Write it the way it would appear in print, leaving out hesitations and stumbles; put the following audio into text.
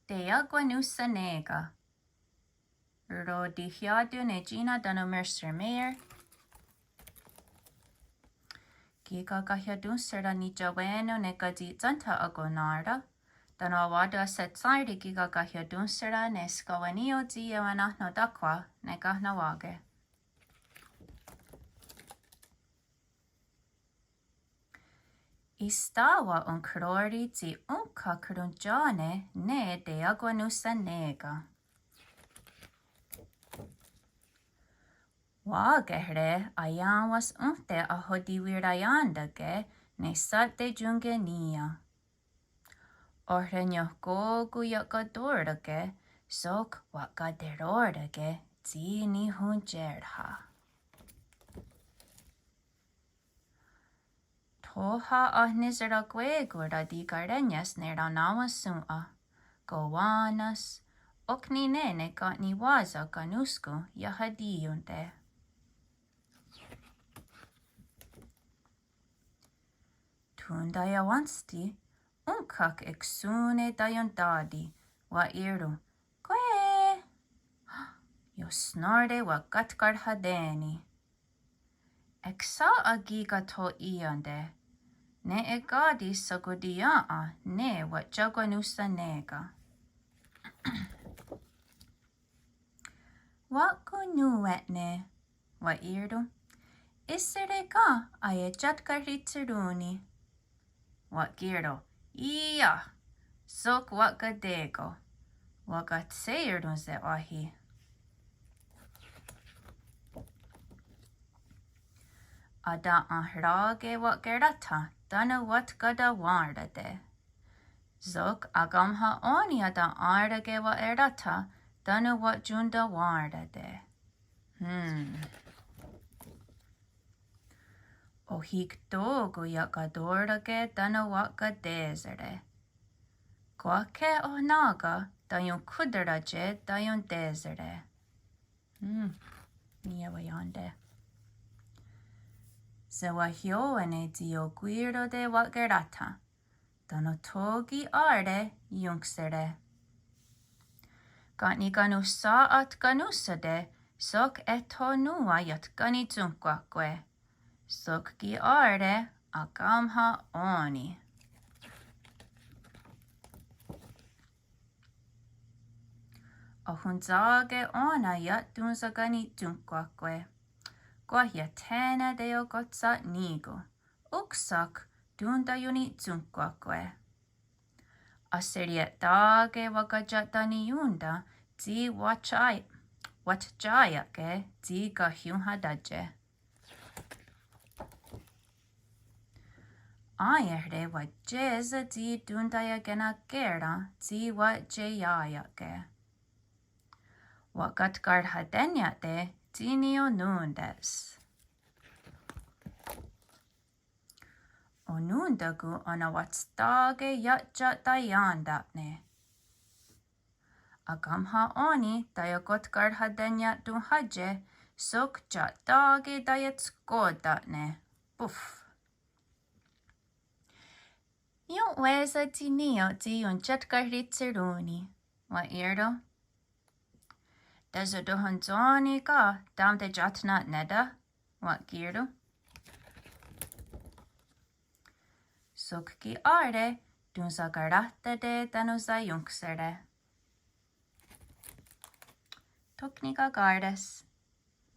Deagwanusanega. Rodihiadu negina danumerser meer. Gigagahiadun serda nijaweno ne Katsi'tséntha agonarda. Danawada setsardi gigagahiadun serda ne skawanio ziyawanahno dakwa ne gahnawage. Istawa unkrori zi unka krunjane ne deagwanusanega. Wagehre ayanwas unte ahodiwirayandage ne sate jungenia. Orhenyo gogu yakadordage sok wakaderordage zini hunjerha. Toha ahnisraguegura di garenyas neranawasua. Gowanas okninene gatniwaza ganusku yahadiyunte. Tundayawansti unkak eksune dayondadi wa iru. Kwe! Yosnorde wa gatgarhadeni. Eksa agiga to iyande. Ne egadi sagudiyaa ne wa jagwanusanega. Wa kunuetne wa iru. Isirega ayejatgaritsiruni. Wa giro. Iya. Sok wakadego. Wagatseirdunze ahi. Ada ahrage wakerata dana wat gada wardade. Zok agamha oni ada arage wa erata dana wat junda wardade. Ohik dogu yakadordage dana waka desere. Kwake onaga dayun kudaraje dayun desere. Niawayande. Zawahyoane dio guiro de wagerata. Dano togi arde yunksere. Gatni ganusa at ganusade sok eto nua yat ganitsunkakwe. Sok gi arde agamha oni. Ohunzage ona yat dunza ganitsunkakwe. Gwahia tena deo gotsa nigo. Uksak dunda yunitsunkakwe. Aseriet dage wakajatani yunda zi watjayake zi gahyunhadaje. Ayerde wajeza zi dundaya genagera zi wajayayake. Wakatgarhadenyate zinio nundes. Onundagu anawatstage yatjatayandapne. Agamha oni dayagotgarhadenya dunhaje sok jattage dayatskodatne. Puff. Yun weza tinio ziyun jatgarhitsiruni. Wa irdo? Dezadohanzoni ka damde jatna neda. Wa girdo? Sukki arde dunzagarata de danuzayunksere. Toknika gardes.